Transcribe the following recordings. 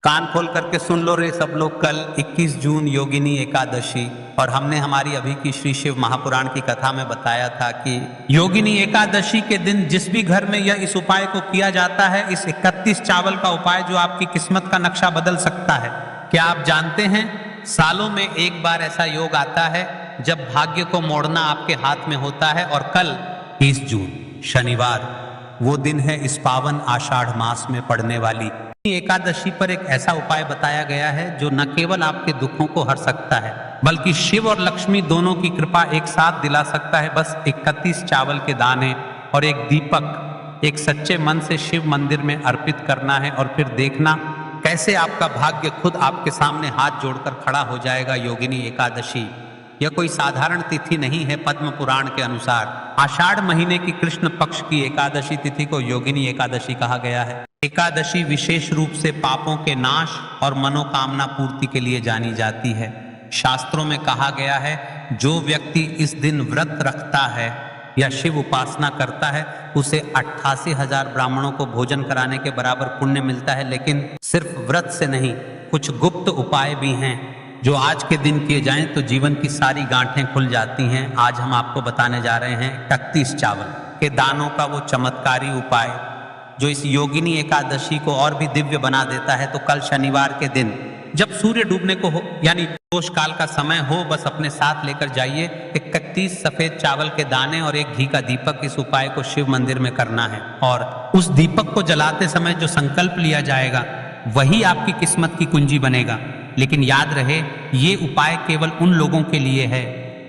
कान खोल करके सुन लो रे सब लोग। कल 21 जून योगिनी एकादशी, और हमने हमारी अभी की श्री शिव महापुराण की कथा में बताया था कि योगिनी एकादशी के दिन जिस भी घर में यह इस उपाय को किया जाता है, इस 31 चावल का उपाय जो आपकी किस्मत का नक्शा बदल सकता है। क्या आप जानते हैं, सालों में एक बार ऐसा योग आता है जब भाग्य को मोड़ना आपके हाथ में होता है, और कल 30 जून शनिवार वो दिन है इस पावन आषाढ़ मास में पड़ने वाली एकादशी पर एक ऐसा उपाय बताया गया है जो न केवल आपके दुखों को हर सकता है, बल्कि शिव और लक्ष्मी दोनों की कृपा एक साथ दिला सकता है। बस 31 चावल के दाने और एक दीपक एक सच्चे मन से शिव मंदिर में अर्पित करना है, और फिर देखना कैसे आपका भाग्य खुद आपके सामने हाथ जोड़कर खड़ा हो जाएगा। योगिनी एकादशी यह कोई साधारण तिथि नहीं है। पद्म पुराण के अनुसार आषाढ़ महीने की कृष्ण पक्ष की एकादशी तिथि को योगिनी एकादशी कहा गया है। एकादशी विशेष रूप से पापों के नाश और मनोकामना पूर्ति के लिए जानी जाती है। शास्त्रों में कहा गया है, जो व्यक्ति इस दिन व्रत रखता है या शिव उपासना करता है, उसे 88,000 ब्राह्मणों को भोजन कराने के बराबर पुण्य मिलता है। लेकिन सिर्फ व्रत से नहीं, कुछ गुप्त उपाय भी हैं जो आज के दिन किए जाएं तो जीवन की सारी गांठें खुल जाती हैं। आज हम आपको बताने जा रहे हैं 31 चावल के दानों का वो चमत्कारी उपाय जो इस योगिनी एकादशी को और भी दिव्य बना देता है। तो कल शनिवार के दिन जब सूर्य डूबने को हो, यानी प्रदोष काल का समय हो, बस अपने साथ लेकर जाइए 31 सफेद चावल के दाने और एक घी का दीपक। इस उपाय को शिव मंदिर में करना है, और उस दीपक को जलाते समय जो संकल्प लिया जाएगा वही आपकी किस्मत की कुंजी बनेगा। लेकिन याद रहे, ये उपाय केवल उन लोगों के लिए है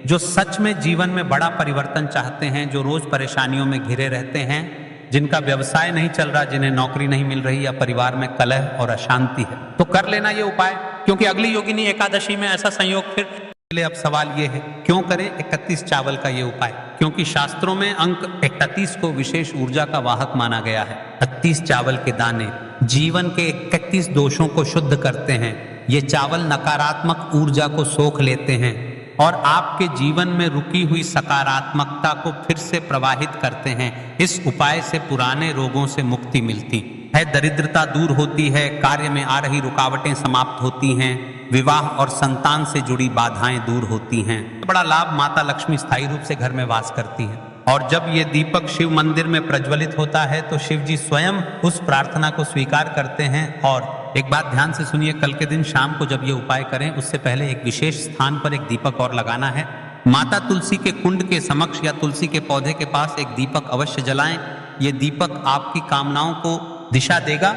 जो सच में जीवन में बड़ा परिवर्तन चाहते हैं, जो रोज परेशानियों में घिरे रहते हैं, जिनका व्यवसाय नहीं चल रहा, जिन्हें नौकरी नहीं मिल रही, या परिवार में कलह और अशांति है। तो कर लेना ये उपाय, क्योंकि अगली योगिनी एकादशी में ऐसा संयोग फिर। अब सवाल ये है, क्यों करें 31 चावल का ये उपाय? क्योंकि शास्त्रों में अंक 31 को विशेष ऊर्जा का वाहक माना गया है। 31 चावल के दाने जीवन के 31 दोषों को शुद्ध करते हैं। ये चावल नकारात्मक ऊर्जा को सोख लेते हैं और आपके जीवन में रुकी हुई सकारात्मकता को फिर से प्रवाहित करते हैं। इस उपाय से पुराने रोगों से मुक्ति मिलती है, दरिद्रता दूर होती है, कार्य में आ रही रुकावटें समाप्त होती हैं, विवाह और संतान से जुड़ी बाधाएं दूर होती हैं। बड़ा लाभ, माता लक्ष्मी स्थायी रूप से घर में वास करती हैं। और जब ये दीपक शिव मंदिर में प्रज्वलित होता है तो शिव जी स्वयं उस प्रार्थना को स्वीकार करते हैं। और एक बात ध्यान से सुनिए, कल के दिन शाम को जब ये उपाय करें, उससे पहले एक विशेष स्थान पर एक दीपक और लगाना है। माता तुलसी के कुंड के समक्ष या तुलसी के पौधे के पास एक दीपक अवश्य जलाएं। ये दीपक आपकी कामनाओं को दिशा देगा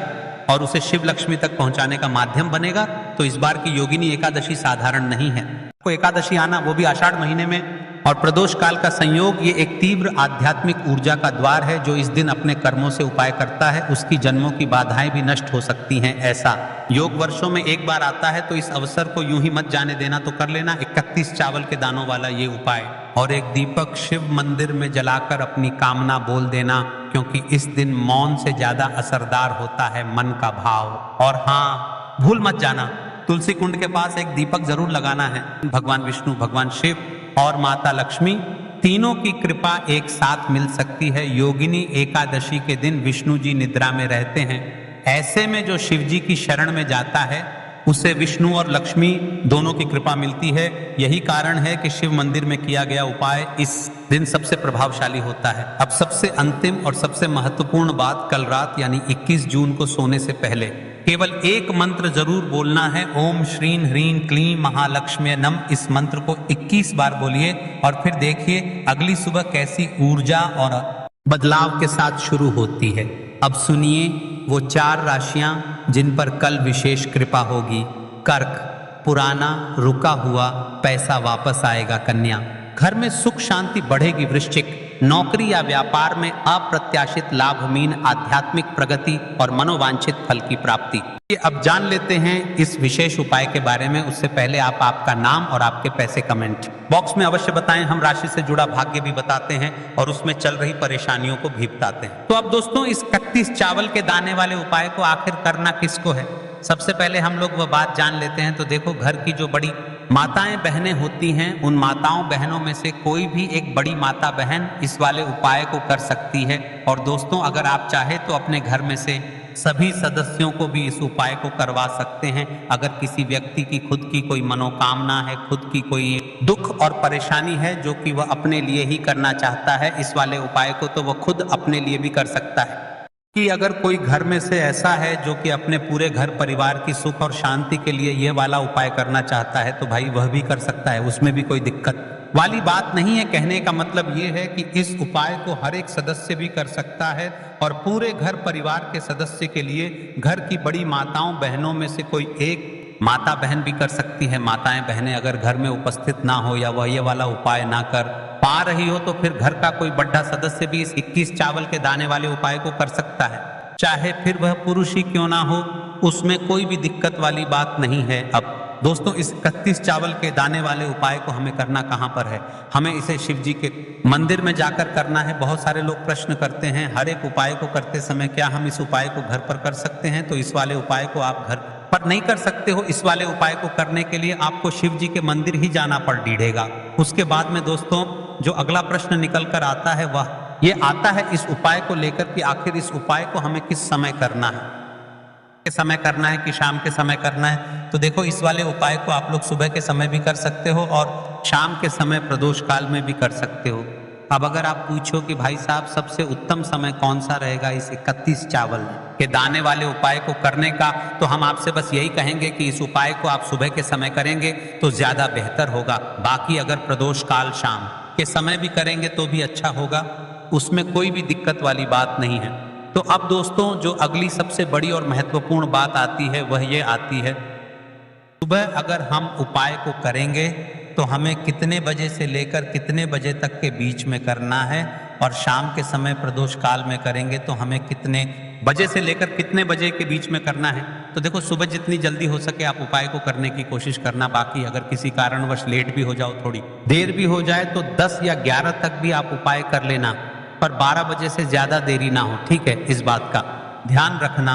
और उसे शिव लक्ष्मी तक पहुंचाने का माध्यम बनेगा। तो इस बार की योगिनी एकादशी साधारण नहीं है। को एकादशी आना, वो भी आषाढ़ महीने में, और प्रदोष काल का संयोग, ये एक तीव्र आध्यात्मिक ऊर्जा का द्वार है। जो इस दिन अपने कर्मों से उपाय करता है, उसकी जन्मों की बाधाएं भी नष्ट हो सकती हैं। ऐसा योग वर्षों में एक बार आता है, तो इस अवसर को यूं ही मत जाने देना। तो कर लेना 31 चावल के दानों वाला ये उपाय, और एक दीपक शिव मंदिर में जलाकर अपनी कामना बोल देना, क्योंकि इस दिन मौन से ज्यादा असरदार होता है मन का भाव। और हाँ, भूल मत जाना, तुलसी कुंड के पास एक दीपक जरूर लगाना है। भगवान विष्णु, भगवान शिव और माता लक्ष्मी तीनों की कृपा एक साथ मिल सकती है। योगिनी एकादशी के दिन विष्णु जी निद्रा में रहते हैं। ऐसे में जो शिव जी की शरण में जाता है, उसे विष्णु और लक्ष्मी दोनों की कृपा मिलती है। यही कारण है कि शिव मंदिर में किया गया उपाय इस दिन सबसे प्रभावशाली होता है। अब सबसे अंतिम और सबसे महत्वपूर्ण बात, कल रात यानी 21 जून को सोने से पहले केवल एक मंत्र जरूर बोलना है। ओम श्रीं ह्रीं क्लीं महालक्ष्मी नम। इस मंत्र को 21 बार बोलिए और फिर देखिए अगली सुबह कैसी ऊर्जा और बदलाव के साथ शुरू होती है। अब सुनिए वो 4 राशियां जिन पर कल विशेष कृपा होगी। कर्क, पुराना रुका हुआ पैसा वापस आएगा। कन्या, घर में सुख शांति बढ़ेगी। वृश्चिक, नौकरी या व्यापार में अप्रत्याशित लाभ, मीन आध्यात्मिक प्रगति और मनोवांछित फल की प्राप्ति। अब जान लेते हैं इस विशेष उपाय के बारे में। उससे पहले आप आपका नाम और आपके पैसे कमेंट बॉक्स में अवश्य बताएं। हम राशि से जुड़ा भाग्य भी बताते हैं और उसमें चल रही परेशानियों को भी बताते हैं। तो अब दोस्तों, इस 31 चावल के दाने वाले उपाय को आखिर करना किसको है? सबसे पहले हम लोग वह बात जान लेते हैं। तो देखो, घर की जो बड़ी माताएं बहनें होती हैं, उन माताओं बहनों में से कोई भी एक बड़ी माता बहन इस वाले उपाय को कर सकती है। और दोस्तों, अगर आप चाहे तो अपने घर में से सभी सदस्यों को भी इस उपाय को करवा सकते हैं। अगर किसी व्यक्ति की खुद की कोई मनोकामना है, खुद की कोई दुख और परेशानी है जो कि वह अपने लिए ही करना चाहता है, इस वाले उपाय को तो वह खुद अपने लिए भी कर सकता है। कि अगर कोई घर में से ऐसा है जो कि अपने पूरे घर परिवार की सुख और शांति के लिए यह वाला उपाय करना चाहता है, तो भाई वह भी कर सकता है, उसमें भी कोई दिक्कत वाली बात नहीं है। कहने का मतलब ये है कि इस उपाय को हर एक सदस्य भी कर सकता है और पूरे घर परिवार के सदस्य के लिए घर की बड़ी माताओं बहनों में से कोई एक माता बहन भी कर सकती है। माताएं बहनें अगर घर में उपस्थित ना हो या वह ये वाला उपाय ना कर पा रही हो, तो फिर घर का कोई बड़ा सदस्य भी इस 21 चावल के दाने वाले उपाय को कर सकता है, चाहे फिर वह पुरुष ही क्यों ना हो, उसमें कोई भी दिक्कत वाली बात नहीं है। अब दोस्तों, इस 31 चावल के दाने वाले उपाय को हमें करना कहाँ पर है? हमें इसे शिव जी के मंदिर में जाकर करना है। बहुत सारे लोग प्रश्न करते हैं हर एक उपाय को करते समय क्या हम इस उपाय को घर पर कर सकते हैं? तो इस वाले उपाय को आप घर पर नहीं कर सकते हो। इस वाले उपाय को करने के लिए आपको शिव जी के मंदिर ही जाना पड़ेगा। उसके बाद में दोस्तों जो अगला प्रश्न निकल कर आता है वह ये आता है इस उपाय को लेकर कि आखिर इस उपाय को हमें किस समय करना है, के समय करना है कि शाम के समय करना है? तो देखो, इस वाले उपाय को आप लोग सुबह के समय भी कर सकते हो और शाम के समय प्रदोष काल में भी कर सकते हो। अब अगर आप पूछो कि भाई साहब सबसे उत्तम समय कौन सा रहेगा इस 31 चावल के दाने वाले उपाय को करने का, तो हम आपसे बस यही कहेंगे कि इस उपाय को आप सुबह के समय करेंगे तो ज्यादा बेहतर होगा। बाकी अगर प्रदोष काल शाम के समय भी करेंगे तो भी अच्छा होगा, उसमें कोई भी दिक्कत वाली बात नहीं है। तो अब दोस्तों जो अगली सबसे बड़ी और महत्वपूर्ण बात आती है वह ये आती है, सुबह अगर हम उपाय को करेंगे तो हमें कितने बजे से लेकर कितने बजे तक के बीच में करना है, और शाम के समय प्रदोष काल में करेंगे तो हमें कितने बजे से लेकर कितने बजे के बीच में करना है। तो देखो, सुबह जितनी जल्दी हो सके आप उपाय को करने की कोशिश करना। बाकी अगर किसी कारणवश लेट भी हो जाओ, थोड़ी देर भी हो जाए, तो 10 या 11 तक भी आप उपाय कर लेना, पर 12 बजे से ज्यादा देरी ना हो, ठीक है? इस बात का ध्यान रखना।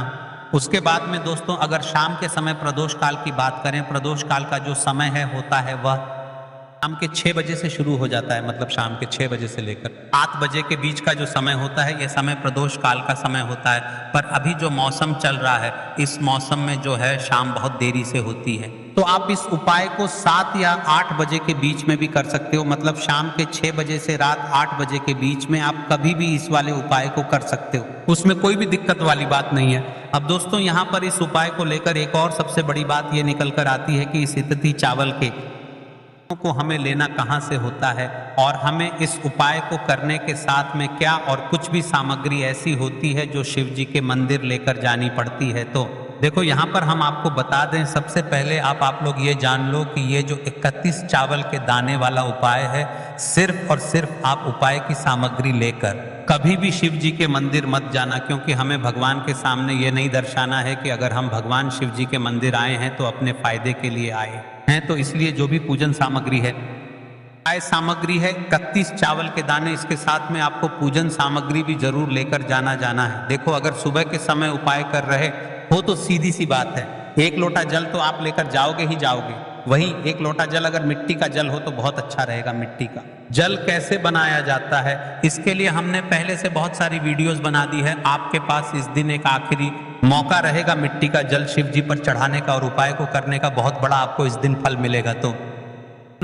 उसके बाद में दोस्तों अगर शाम के समय प्रदोष काल की बात करें, प्रदोष काल का जो समय है होता है वह शाम के 6 बजे से शुरू हो जाता है। मतलब शाम के 6 बजे से लेकर 8 बजे के बीच का जो समय होता है, यह समय प्रदोष काल का समय होता है। पर अभी जो मौसम चल रहा है, इस मौसम में जो है शाम बहुत देरी से होती है, तो आप इस उपाय को 7 या 8 बजे के बीच में भी कर सकते हो। मतलब शाम के 6 बजे से रात 8 बजे के बीच में आप कभी भी इस वाले उपाय को कर सकते हो, उसमें कोई भी दिक्कत वाली बात नहीं है। अब दोस्तों यहाँ पर इस उपाय को लेकर एक और सबसे बड़ी बात ये निकल कर आती है कि इस 31 चावल के को हमें लेना कहाँ से होता है, और हमें इस उपाय को करने के साथ में क्या और कुछ भी सामग्री ऐसी होती है जो शिव जी के मंदिर लेकर जानी पड़ती है। तो देखो, यहाँ पर हम आपको बता दें, सबसे पहले आप लोग ये जान लो कि ये जो 31 चावल के दाने वाला उपाय है, सिर्फ और सिर्फ आप उपाय की सामग्री लेकर कभी भी शिव जी के मंदिर मत जाना, क्योंकि हमें भगवान के सामने ये नहीं दर्शाना है कि अगर हम भगवान शिव जी के मंदिर आए हैं तो अपने फायदे के लिए आए हैं। तो इसलिए जो भी पूजन सामग्री है, सामग्री है 31 चावल के दाने, इसके साथ में आपको पूजन सामग्री भी जरूर लेकर जाना है। देखो, अगर सुबह के समय उपाय कर रहे हो तो सीधी सी बात है, 1 लोटा जल तो आप लेकर जाओगे ही जाओगे। वही 1 लोटा जल अगर मिट्टी का जल हो तो बहुत अच्छा रहेगा। मिट्टी का जल कैसे बनाया जाता है, इसके लिए हमने पहले से बहुत सारी वीडियोस बना दी है। आपके पास इस दिन एक आखिरी मौका रहेगा मिट्टी का जल शिव जी पर चढ़ाने का और उपाय को करने का। बहुत बड़ा आपको इस दिन फल मिलेगा। तो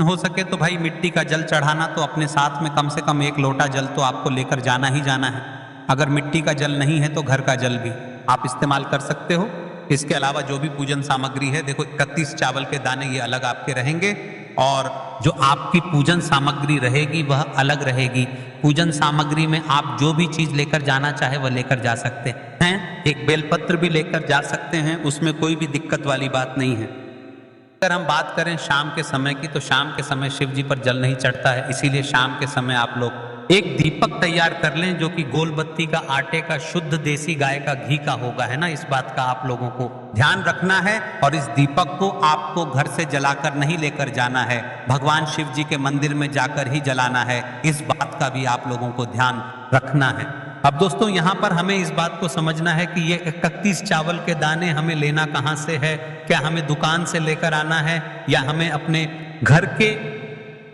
हो सके तो भाई मिट्टी का जल चढ़ाना तो अपने साथ में कम से कम 1 लोटा जल तो आपको लेकर जाना ही जाना है। अगर मिट्टी का जल नहीं है तो घर का जल भी आप इस्तेमाल कर सकते हो। इसके अलावा जो भी पूजन सामग्री है, देखो 31 चावल के दाने ये अलग आपके रहेंगे, और जो आपकी पूजन सामग्री रहेगी वह अलग रहेगी। पूजन सामग्री में आप जो भी चीज लेकर जाना चाहे वह लेकर जा सकते हैं। एक बेलपत्र भी लेकर जा सकते हैं, उसमें कोई भी दिक्कत वाली बात नहीं है। अगर हम बात करें शाम के समय की, तो शाम के समय शिव जी पर जल नहीं चढ़ता है, इसीलिए शाम के समय आप लोग एक दीपक तैयार कर लें जो कि गोल बत्ती का, आटे का, शुद्ध देसी गाय का घी का होगा, है ना। इस बात का आप लोगों को ध्यान रखना है। और इस दीपक को आपको घर से जलाकर नहीं लेकर जाना है, भगवान शिव जी के मंदिर में जाकर ही जलाना है। इस बात का भी आप लोगों को ध्यान रखना है। अब दोस्तों यहाँ पर हमें इस बात को समझना है कि ये 31 चावल के दाने हमें लेना कहाँ से है। क्या हमें दुकान से लेकर आना है, या हमें अपने घर के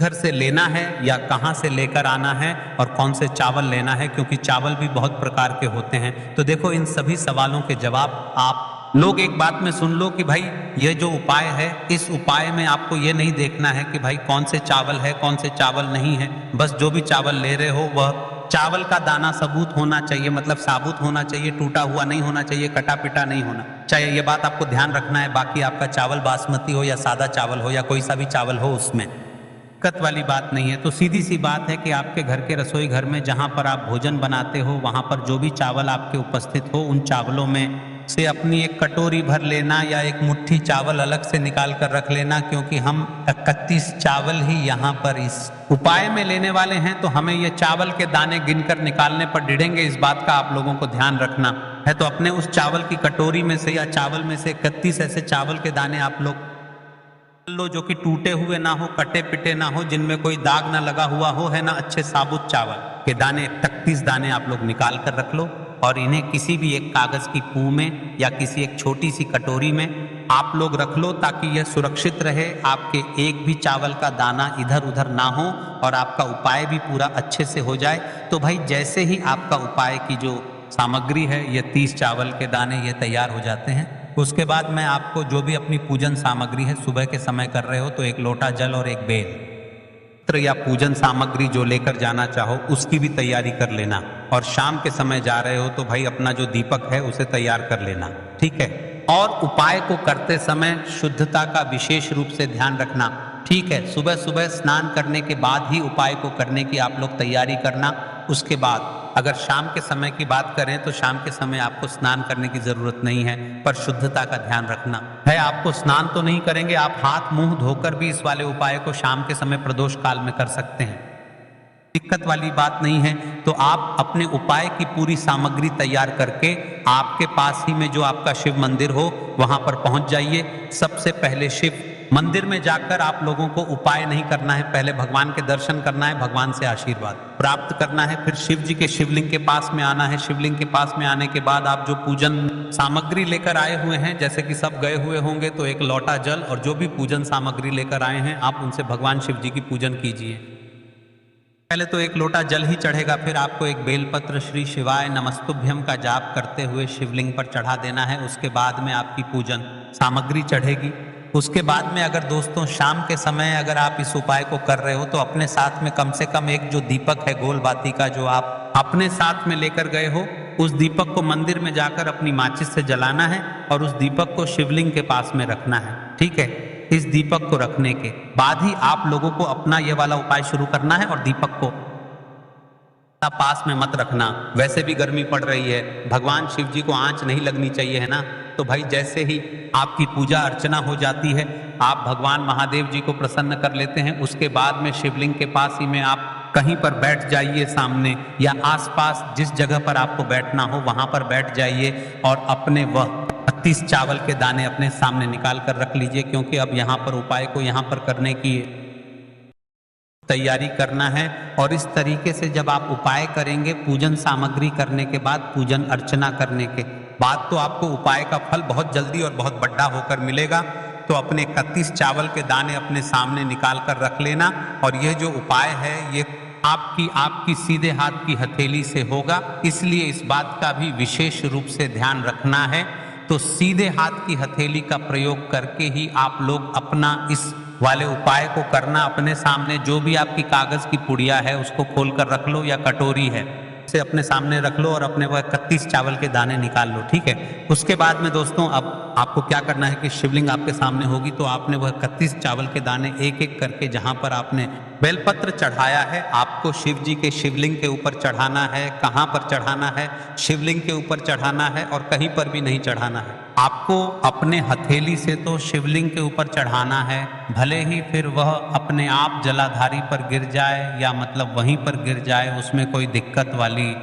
घर से लेना है या कहाँ से लेकर आना है और कौन से चावल लेना है, क्योंकि चावल भी बहुत प्रकार के होते हैं। तो देखो इन सभी सवालों के जवाब आप लोग एक बात में सुन लो कि भाई ये जो उपाय है, इस उपाय में आपको ये नहीं देखना है कि भाई कौन से चावल है कौन से चावल नहीं है। बस जो भी चावल ले रहे हो वह चावल का दाना सबूत होना चाहिए, मतलब साबुत होना चाहिए, टूटा हुआ नहीं होना चाहिए, कटा पिटा नहीं होना चाहिए। ये बात आपको ध्यान रखना है। बाकी आपका चावल बासमती हो या सादा चावल हो या कोई सा भी चावल हो, उसमें दिक्कत वाली बात नहीं है। तो सीधी सी बात है कि आपके घर के रसोई घर में जहाँ पर आप भोजन बनाते हो वहाँ पर जो भी चावल आपके उपस्थित हो, उन चावलों में से अपनी एक कटोरी भर लेना या एक मुट्ठी चावल अलग से निकाल कर रख लेना, क्योंकि हम 31 चावल ही यहाँ पर इस उपाय में लेने वाले हैं। तो हमें ये चावल के दाने गिनकर निकालने पर डिढ़ेंगे, इस बात का आप लोगों को ध्यान रखना है। तो अपने उस चावल की कटोरी में से या चावल में से 31 ऐसे चावल के दाने आप लोग लो जो कि टूटे हुए ना हो, कटे पिटे ना हो, जिनमें कोई दाग ना लगा हुआ हो, है ना, अच्छे साबुत चावल के दाने 31 दाने आप लोग निकाल कर रख लो और इन्हें किसी भी एक कागज की पू में या किसी एक छोटी सी कटोरी में आप लोग रख लो, ताकि यह सुरक्षित रहे, आपके एक भी चावल का दाना इधर उधर ना हो और आपका उपाय भी पूरा अच्छे से हो जाए। तो भाई जैसे ही आपका उपाय की जो सामग्री है, ये 30 चावल के दाने ये तैयार हो जाते हैं, उसके बाद मैं आपको जो भी अपनी पूजन सामग्री है, सुबह के समय कर रहे हो तो एक लोटा जल और एक बेल या पूजन सामग्री जो लेकर जाना चाहो उसकी भी तैयारी कर लेना। और शाम के समय जा रहे हो तो भाई अपना जो दीपक है उसे तैयार कर लेना, ठीक है। और उपाय को करते समय शुद्धता का विशेष रूप से ध्यान रखना, ठीक है। सुबह सुबह स्नान करने के बाद ही उपाय को करने की आप लोग तैयारी करना। उसके बाद अगर शाम के समय की बात करें तो शाम के समय आपको स्नान करने की जरूरत नहीं है, पर शुद्धता का ध्यान रखना है। आपको स्नान तो नहीं करेंगे, आप हाथ मुंह धोकर भी इस वाले उपाय को शाम के समय प्रदोष काल में कर सकते हैं, दिक्कत वाली बात नहीं है। तो आप अपने उपाय की पूरी सामग्री तैयार करके आपके पास ही में जो आपका शिव मंदिर हो वहां पर पहुंच जाइए। सबसे पहले शिव मंदिर में जाकर आप लोगों को उपाय नहीं करना है, पहले भगवान के दर्शन करना है, भगवान से आशीर्वाद प्राप्त करना है। फिर शिव जी के शिवलिंग के पास में आना है। शिवलिंग के पास में आने के बाद आप जो पूजन सामग्री लेकर आए हुए हैं, जैसे कि सब गए हुए होंगे, तो एक लोटा जल और जो भी पूजन सामग्री लेकर आए हैं आप उनसे भगवान शिव जी की पूजन कीजिए। पहले तो एक लोटा जल ही चढ़ेगा, फिर आपको एक बेलपत्र श्री शिवाय नमस्तुभ्यम का जाप करते हुए शिवलिंग पर चढ़ा देना है। उसके बाद में आपकी पूजन सामग्री चढ़ेगी। उसके बाद में अगर दोस्तों शाम के समय अगर आप इस उपाय को कर रहे हो तो अपने साथ में कम से कम एक जो दीपक है गोल बाती का, जो आप अपने साथ में लेकर गए हो, उस दीपक को मंदिर में जाकर अपनी माचिस से जलाना है और उस दीपक को शिवलिंग के पास में रखना है, ठीक है। इस दीपक को रखने के बाद ही आप लोगों को अपना ये वाला उपाय शुरू करना है। और दीपक को पास में मत रखना, वैसे भी गर्मी पड़ रही है, भगवान शिव जी को आंच नहीं लगनी चाहिए, है ना। तो भाई जैसे ही आपकी पूजा अर्चना हो जाती है, आप भगवान महादेव जी को प्रसन्न कर लेते हैं, उसके बाद में शिवलिंग के पास ही में आप कहीं पर बैठ जाइए सामने, या आसपास जिस जगह पर आपको बैठना हो वहां पर बैठ जाइए और अपने वह 32 चावल के दाने अपने सामने निकाल कर रख लीजिए, क्योंकि अब यहाँ पर उपाय को यहाँ पर करने की तैयारी करना है। और इस तरीके से जब आप उपाय करेंगे, पूजन सामग्री करने के बाद, पूजन अर्चना करने के बाद, तो आपको उपाय का फल बहुत जल्दी और बहुत बड़ा होकर मिलेगा। तो अपने 31 चावल के दाने अपने सामने निकाल कर रख लेना। और यह जो उपाय है ये आपकी सीधे हाथ की हथेली से होगा, इसलिए इस बात का भी विशेष रूप से ध्यान रखना है। तो सीधे हाथ की हथेली का प्रयोग करके ही आप लोग अपना इस वाले उपाय को करना। अपने सामने जो भी आपकी कागज की पुड़िया है उसको खोल कर रख लो, या कटोरी है से अपने सामने रख लो और अपने वह 31 चावल के दाने निकाल लो, ठीक है। उसके बाद में दोस्तों अब आपको क्या करना है कि शिवलिंग आपके सामने होगी, तो आपने वह 31 चावल के दाने एक एक करके जहां पर आपने बेलपत्र चढ़ाया है, आपको शिव जी के शिवलिंग के ऊपर चढ़ाना है। कहाँ पर चढ़ाना है? शिवलिंग के ऊपर चढ़ाना है और कहीं पर भी नहीं चढ़ाना है। आपको अपने हथेली से तो शिवलिंग के ऊपर चढ़ाना है, भले ही फिर वह अपने आप जलाधारी पर गिर जाए या मतलब वहीं पर गिर जाए, उसमें कोई दिक्कत वाली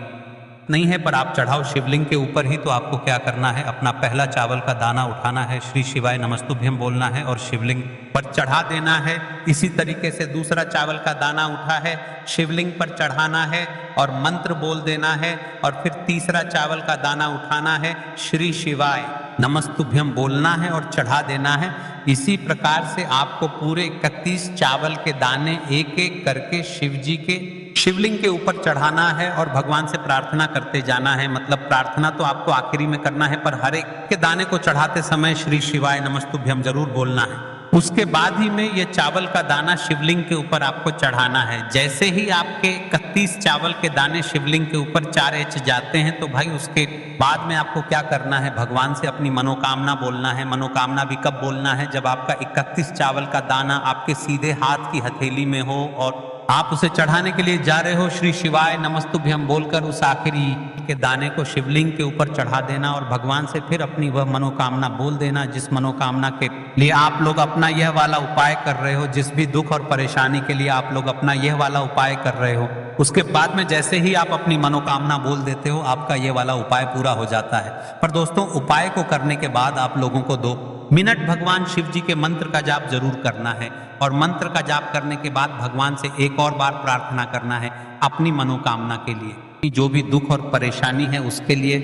नहीं है, पर आप चढ़ाओ शिवलिंग के ऊपर ही। तो आपको क्या करना है, अपना पहला चावल का दाना उठाना है, श्री शिवाय नमस्तुभ्यम बोलना है और शिवलिंग पर चढ़ा देना है। इसी तरीके से दूसरा चावल का दाना उठा है, शिवलिंग पर चढ़ाना है और मंत्र बोल देना है। और फिर तीसरा चावल का दाना उठाना है, श्री शिवाय नमस्तुभ्यम बोलना है और चढ़ा देना है। इसी प्रकार से आपको पूरे 31 चावल के दाने एक एक करके शिव जी के शिवलिंग के ऊपर चढ़ाना है और भगवान से प्रार्थना करते जाना है। मतलब प्रार्थना तो आपको आखिरी में करना है, पर हर एक के दाने को चढ़ाते समय श्री शिवाय नमस्तुभ्यम जरूर बोलना है। उसके बाद ही में ये चावल का दाना शिवलिंग के ऊपर आपको चढ़ाना है। जैसे ही आपके 31 चावल के दाने शिवलिंग के ऊपर 4 इंच जाते हैं, तो भाई उसके बाद में आपको क्या करना है, भगवान से अपनी मनोकामना बोलना है। मनोकामना भी कब बोलना है, जब आपका 31 चावल का दाना आपके सीधे हाथ की हथेली में हो और आप उसे चढ़ाने के लिए जा रहे हो। श्री शिवाय नमस्तुभ्यम बोलकर उस आखिरी के दाने को शिवलिंग के ऊपर चढ़ा देना और भगवान से फिर अपनी वह मनोकामना बोल देना, जिस मनोकामना के लिए आप लोग अपना यह वाला उपाय कर रहे हो, जिस भी दुख और परेशानी के लिए आप लोग अपना यह वाला उपाय कर रहे हो। उसके बाद में जैसे ही आप अपनी मनोकामना बोल देते हो, आपका ये वाला उपाय पूरा हो जाता है। पर दोस्तों, उपाय को करने के बाद आप लोगों को 2 मिनट भगवान शिव जी के मंत्र का जाप जरूर करना है। और मंत्र का जाप करने के बाद भगवान से एक और बार प्रार्थना करना है अपनी मनोकामना के लिए, जो भी दुख और परेशानी है उसके लिए।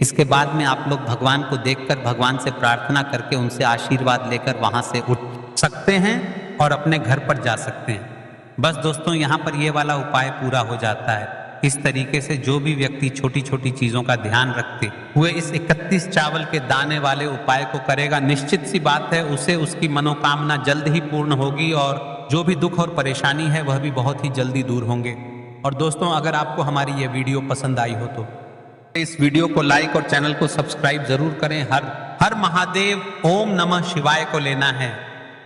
इसके बाद में आप लोग भगवान को देखकर भगवान से प्रार्थना करके उनसे आशीर्वाद लेकर वहां से उठ सकते हैं और अपने घर पर जा सकते हैं। बस दोस्तों, यहाँ पर ये वाला उपाय पूरा हो जाता है। इस तरीके से जो भी व्यक्ति छोटी छोटी चीजों का ध्यान रखते हुए इस 31 चावल के दाने वाले उपाय को करेगा, निश्चित सी बात है उसे उसकी मनोकामना जल्द ही पूर्ण होगी और जो भी दुख और परेशानी है वह भी बहुत ही जल्दी दूर होंगे। और दोस्तों, अगर आपको हमारी ये वीडियो पसंद आई हो तो इस वीडियो को लाइक और चैनल को सब्सक्राइब जरूर करें। हर महादेव ओम नमः शिवाय को लेना है।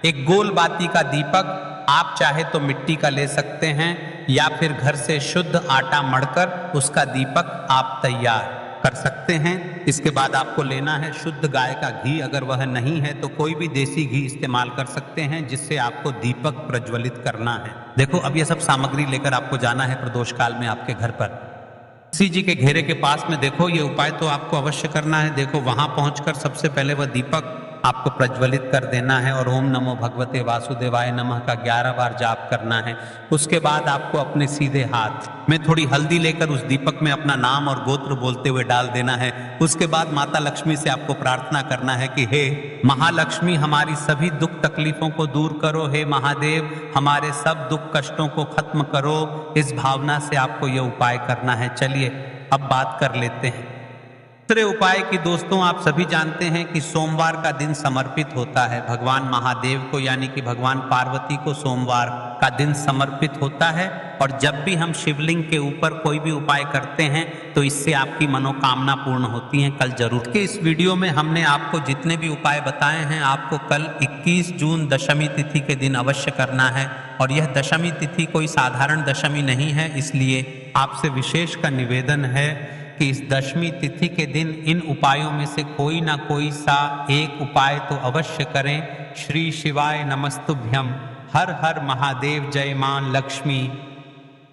एक गोल बाती का दीपक आप चाहे तो मिट्टी का ले सकते हैं या फिर घर से शुद्ध आटा मढ़कर उसका दीपक आप तैयार कर सकते हैं। इसके बाद आपको लेना है शुद्ध गाय का घी। अगर वह नहीं है तो कोई भी देसी घी इस्तेमाल कर सकते हैं, जिससे आपको दीपक प्रज्वलित करना है। देखो, अब यह सब सामग्री लेकर आपको जाना है प्रदोष काल में आपके घर पर शिव जी के घेरे के पास में। देखो, ये उपाय तो आपको अवश्य करना है। देखो, वहां पहुंचकर सबसे पहले वह दीपक आपको प्रज्वलित कर देना है और ओम नमो भगवते वासुदेवाय नमः का 11 बार जाप करना है। उसके बाद आपको अपने सीधे हाथ में थोड़ी हल्दी लेकर उस दीपक में अपना नाम और गोत्र बोलते हुए डाल देना है। उसके बाद माता लक्ष्मी से आपको प्रार्थना करना है कि हे महालक्ष्मी, हमारी सभी दुख तकलीफों को दूर करो। हे महादेव, हमारे सब दुख कष्टों को खत्म करो। इस भावना से आपको यह उपाय करना है। चलिए अब बात कर लेते हैं दूसरे उपाय की। दोस्तों, आप सभी जानते हैं कि सोमवार का दिन समर्पित होता है भगवान महादेव को, यानी कि भगवान पार्वती को सोमवार का दिन समर्पित होता है। और जब भी हम शिवलिंग के ऊपर कोई भी उपाय करते हैं तो इससे आपकी मनोकामना पूर्ण होती है। कल जरूर के इस वीडियो में हमने आपको जितने भी उपाय बताए हैं, आपको कल 21 जून दशमी तिथि के दिन अवश्य करना है। और यह दशमी तिथि कोई साधारण दशमी नहीं है, इसलिए आपसे विशेष का निवेदन है कि इस दशमी तिथि के दिन इन उपायों में से कोई ना कोई सा एक उपाय तो अवश्य करें। श्री शिवाय नमस्तुभ्यम। हर हर महादेव। जय मां लक्ष्मी।